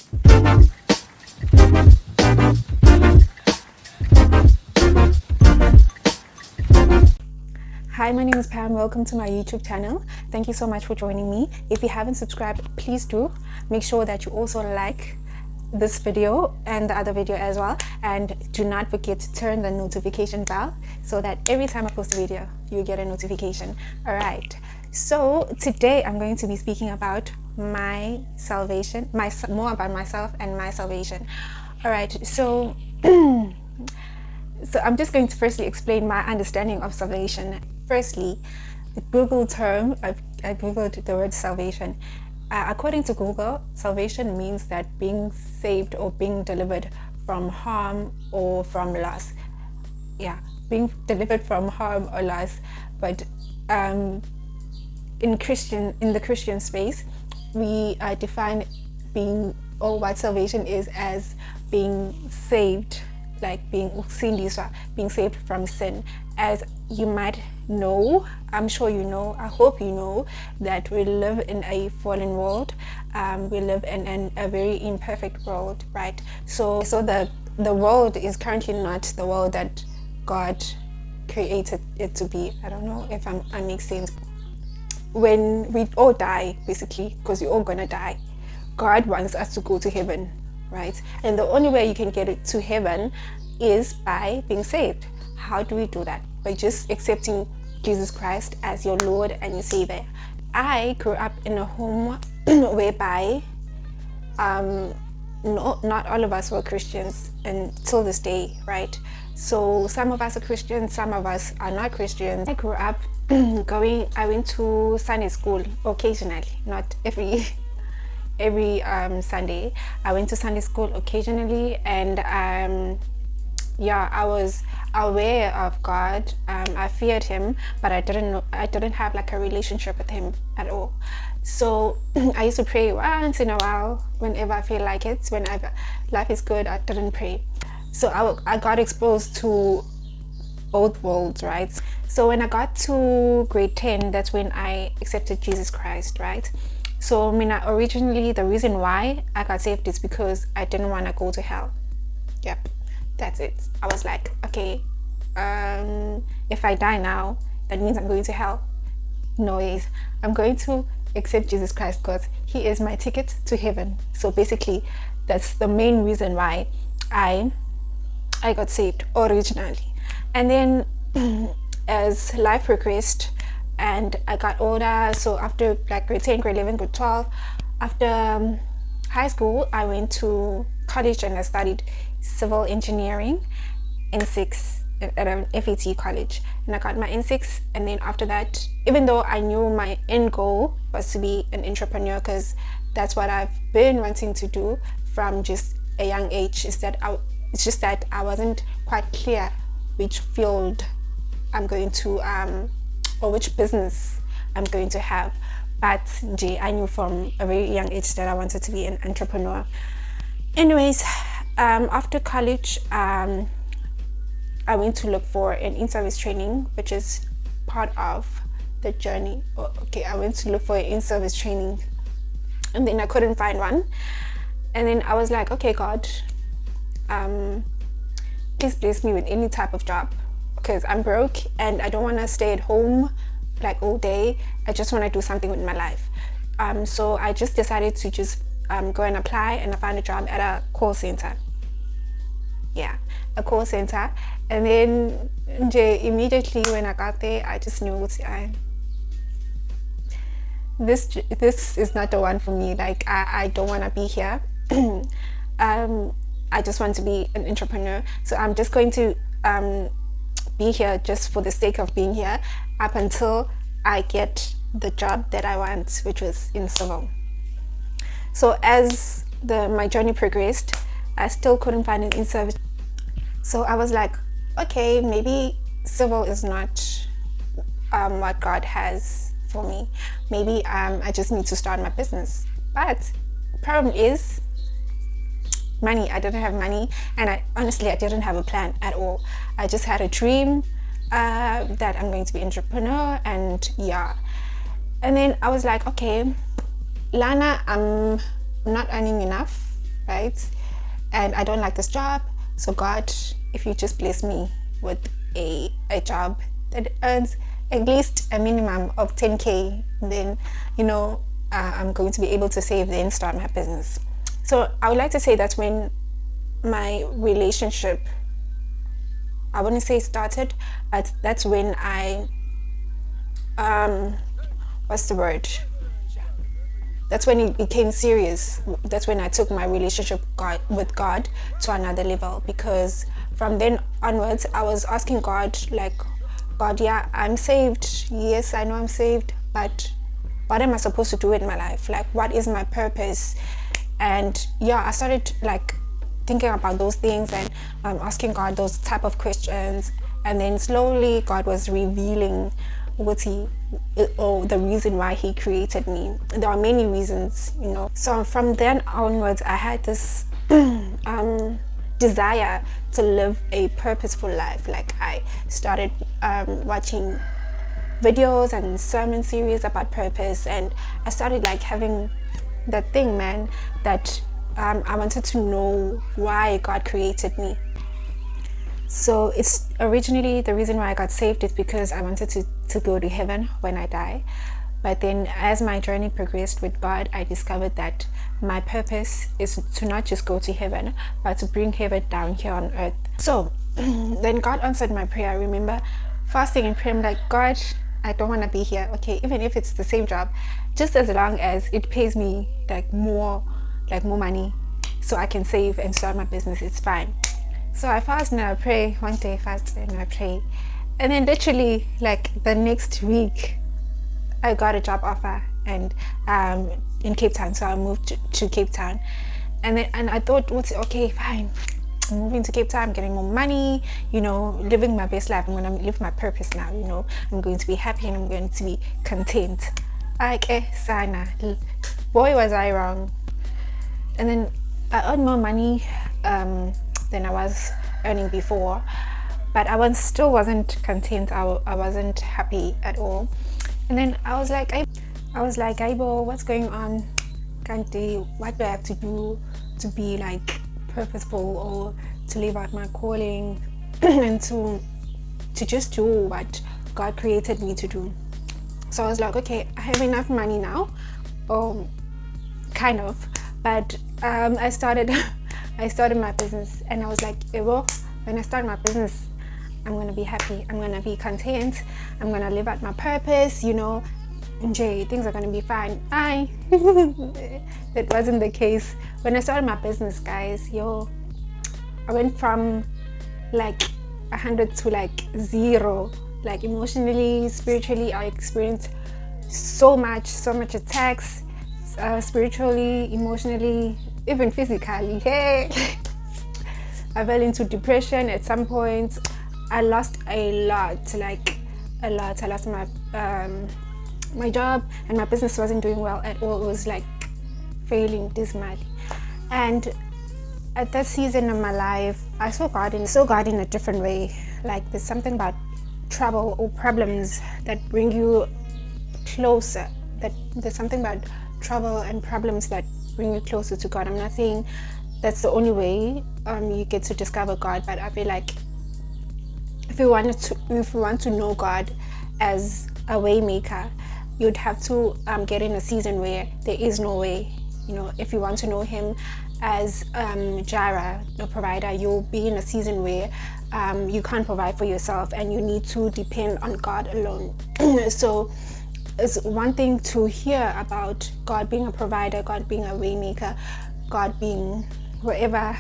Hi, my name is Pam. Welcome to my YouTube channel. Thank you so much for joining me. If you haven't subscribed, please do. Make sure that you also like this video and the other video as well, and do not forget to turn the notification bell so that every time I post a video you get a notification. All right, so today I'm going to be speaking about my salvation, more about myself and my salvation. All right, so I'm just going to firstly explain my understanding of salvation. Firstly, the Google term, I googled the word salvation. According to Google, salvation means that being saved or being delivered from harm or from loss. Yeah, being delivered from harm or loss. But in the Christian space, we define what salvation is as being saved, like being saved from sin. As you might know, I'm sure you know, I hope you know, that we live in a fallen world. We live in a very imperfect world, right? So the world is currently not the world that God created it to be. I don't know if I make sense. When we all die, basically, because we're all gonna die, God wants us to go to heaven, right? And the only way you can get to heaven is by being saved. How do we do that? By just accepting Jesus Christ as your Lord and your Savior. I grew up in a home whereby not all of us were Christians until this day, right? So some of us are Christians, some of us are not Christians. I grew up I went to Sunday school occasionally, not every Sunday. I went to Sunday school occasionally, and I was aware of God. I feared Him, but I didn't have like a relationship with Him at all. So I used to pray once in a while whenever I feel like it. Whenever life is good, I didn't pray. So I got exposed to both worlds, right? So when I got to grade 10, that's when I accepted Jesus Christ, right? So originally the reason why I got saved is because I didn't want to go to hell. Yep, that's it. I was like, okay, if I die now, that means I'm going to hell. No ways. I'm going to accept Jesus Christ because He is my ticket to heaven. So basically, that's the main reason why I got saved originally. And then as life progressed and I got older, so after like grade 10, grade 11, grade 12, after high school, I went to college and I studied civil engineering N6 at an FET college, and I got my N6. And then after that, even though I knew my end goal was to be an entrepreneur, because that's what I've been wanting to do from just a young age, it's just that I wasn't quite clear which field I'm going to or which business I'm going to have. But I knew from a very young age that I wanted to be an entrepreneur. Anyways, after college, I went to look for an in-service training, which is part of the journey. I went to look for an in-service training, and then I couldn't find one. And then I was like, okay, God, please bless me with any type of job, because I'm broke and I don't want to stay at home like all day. I just want to do something with my life. So I just decided to just go and apply, and I found a job at a call center. Yeah, a call center. And then immediately when I got there, I just knew this is not the one for me. Like I don't want to be here. I just want to be an entrepreneur. So I'm just going to be here just for the sake of being here up until I get the job that I want, which was in civil. So as my journey progressed, I still couldn't find an in-service. So I was like, okay, maybe civil is not what God has for me. Maybe I just need to start my business. But problem is money. I didn't have money, and I didn't have a plan at all. I just had a dream that I'm going to be an entrepreneur, and yeah. And then I was like, okay, Lana, I'm not earning enough right? And I don't like this job. So God, if you just bless me with a job that earns at least a minimum of 10K, then, I'm going to be able to save, then start my business. So I would like to say that's when my relationship, I wouldn't say started, but that's when I, what's the word? That's when it became serious. That's when I took my relationship with God to another level, because from then onwards I was asking God, like, God, yeah, I'm saved. Yes, I know I'm saved, but what am I supposed to do in my life? Like, what is my purpose? And yeah, I started like thinking about those things and asking God those type of questions. And then slowly God was revealing the reason why he created me. There are many reasons, So from then onwards, I had this desire to live a purposeful life. Like, I started watching videos and sermon series about purpose, and I started like having that thing, man, that I wanted to know why God created me. So it's originally, the reason why I got saved is because I wanted to go to heaven when I die. But then as my journey progressed with God, I discovered that my purpose is to not just go to heaven, but to bring heaven down here on earth. So then God answered my prayer. I remember fasting and praying, like, God, I don't want to be here. Okay, even if it's the same job, just as long as it pays me like more money, so I can save and start my business, it's fine. So I fast and I pray. One day I fast and I pray. And then literally like the next week, I got a job offer and in Cape Town. So I moved to Cape Town. And I thought, okay, fine. I'm moving to Cape Town, I'm getting more money, living my best life. I'm going to live my purpose now, I'm going to be happy and I'm going to be content. Sana. Boy, was I wrong. And then I earned more money than I was earning before, but I still wasn't content. I wasn't happy at all. And then I was like, Aibo, what's going on? Kanti, what do I have to do to be like purposeful, or to live out my calling and to just do what God created me to do? So I was like, okay, I have enough money now, kind of, but I started my business, and I was like, when I start my business, I'm going to be happy, I'm going to be content, I'm going to live out my purpose, things are going to be fine. That wasn't the case. When I started my business, guys, I went from like 100 to like 0. Like emotionally, spiritually, I experienced so much attacks, spiritually, emotionally, even physically. Hey, I fell into depression at some point. I lost a lot. I lost my job, and my business wasn't doing well at all. It was like failing dismally. And at that season of my life, I saw God in a different way. Like, there's something about trouble or problems that bring you closer. That there's something about trouble and problems that bring you closer to God. I'm not saying that's the only way you get to discover God, but I feel like if you want to know God as a way maker, you'd have to get in a season where there is no way. If you want to know him as Jireh, the provider, you'll be in a season where you can't provide for yourself and you need to depend on God alone. So it's one thing to hear about God being a provider, God being a way maker, God being wherever,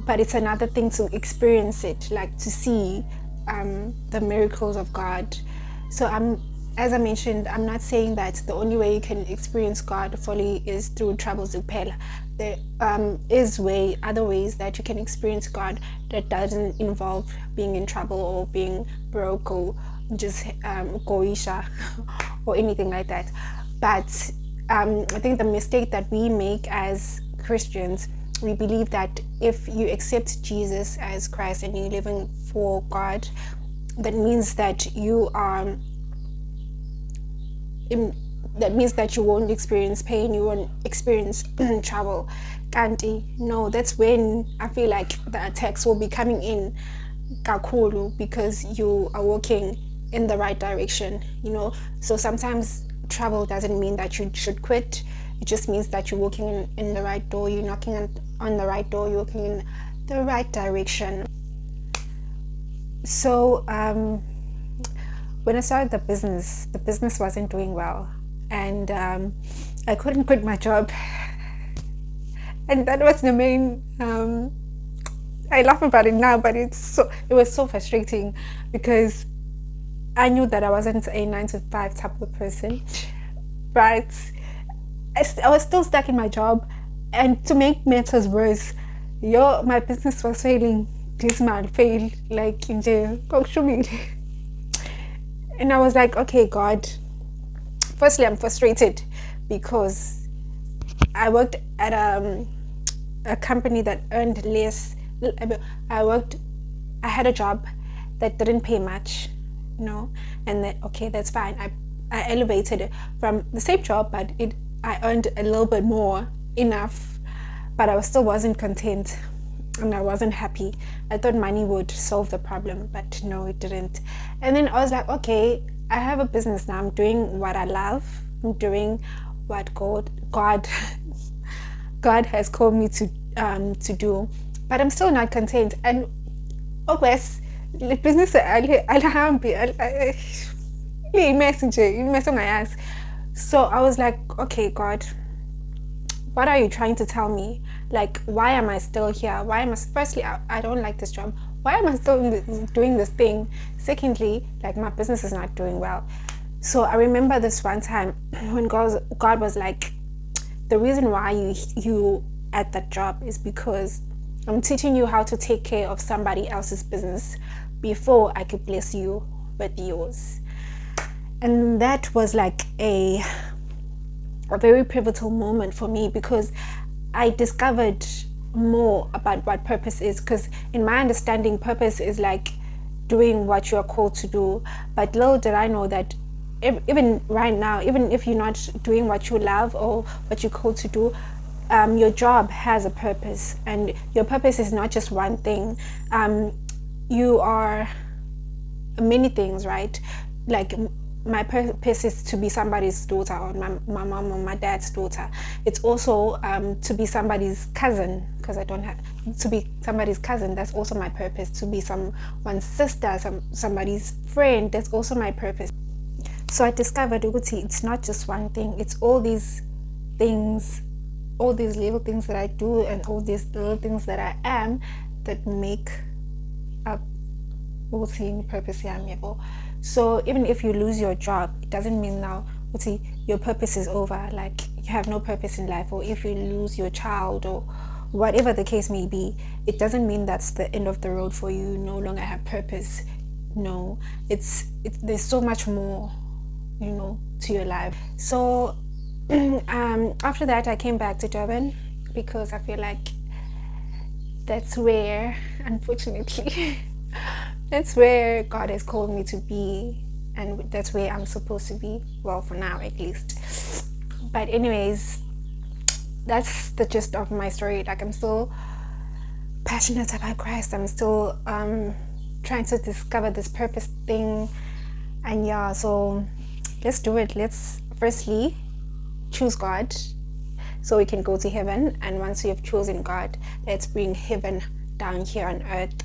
but it's another thing to experience it, like to see the miracles of God. So as I mentioned, I'm not saying that the only way you can experience God fully is through troubles kuphela. There is other ways that you can experience God that doesn't involve being in trouble or being broke or just goisha or anything like that. But I think the mistake that we make as Christians, we believe that if you accept Jesus as Christ and you're living for God, that means that you are that means that you won't experience pain, you won't experience trouble. Kanti, no, that's when I feel like the attacks will be coming in kakhulu because you are walking in the right direction, you know. So sometimes travel doesn't mean that you should quit. It just means that you're walking in the right door, you're knocking on the right door, you're walking in the right direction. So when I started the business wasn't doing well, and I couldn't quit my job, and that was the main. I laugh about it now, but it was so frustrating because I knew that I wasn't a 9 to 5 type of person, but I was still stuck in my job, and to make matters worse, my business was failing. This man failed like in jail. And I was like, okay, God. Firstly, I'm frustrated because I worked at a company that earned less. I had a job that didn't pay much, you know, and then, okay, that's fine. I elevated it from the same job, but I earned a little bit more, enough, but I still wasn't content and I wasn't happy. I thought money would solve the problem, but no, it didn't. And then I was like, okay, I have a business now. I'm doing what I love. I'm doing what God God has called me to do, but I'm still not content. And always the business so I was like, okay, God, what are you trying to tell me? Like, why am I still here? Why am I, firstly, I don't like this job. Why am I still doing this thing? Secondly, like, my business is not doing well. So I remember this one time when God was like, the reason why you at that job is because I'm teaching you how to take care of somebody else's business before I could bless you with yours. And that was like a very pivotal moment for me because I discovered more about what purpose is, because in my understanding, purpose is like doing what you're called to do. But little did I know that even right now, even if you're not doing what you love or what you're called to do, your job has a purpose, and your purpose is not just one thing. You are many things, right? Like, my purpose is to be somebody's daughter, or my mom or my dad's daughter. It's also to be somebody's cousin, because I don't have to be somebody's cousin. That's also my purpose. To be someone's sister, somebody's friend. That's also my purpose. So I discovered it's not just one thing. It's all these things, all these little things that I do, and all these little things that I am that make up purpose. So even if you lose your job, it doesn't mean now your purpose is over, like you have no purpose in life. Or if you lose your child or whatever the case may be, it doesn't mean that's the end of the road for you. No longer have purpose. No, there's so much more, to your life. So after that, I came back to Durban because I feel like that's where, unfortunately, that's where God has called me to be, and that's where I'm supposed to be. Well, for now, at least. But anyways, that's the gist of my story. Like, I'm still passionate about Christ. I'm still trying to discover this purpose thing. And yeah, so let's do it. Let's firstly choose God so we can go to heaven. And once we have chosen God, let's bring heaven down here on earth.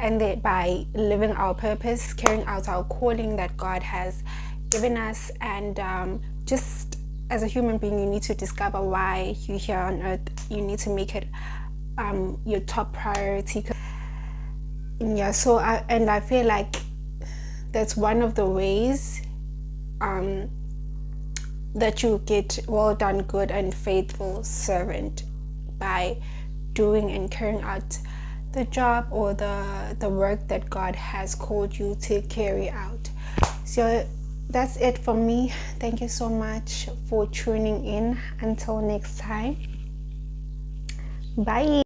And that by living our purpose, carrying out our calling that God has given us, and just as a human being, you need to discover why you're here on earth. You need to make it your top priority. Yeah, so I feel like that's one of the ways that you get well done, good and faithful servant, by doing and carrying out the job or the work that God has called you to carry out. So that's it for me. Thank you so much for tuning in. Until next time, bye.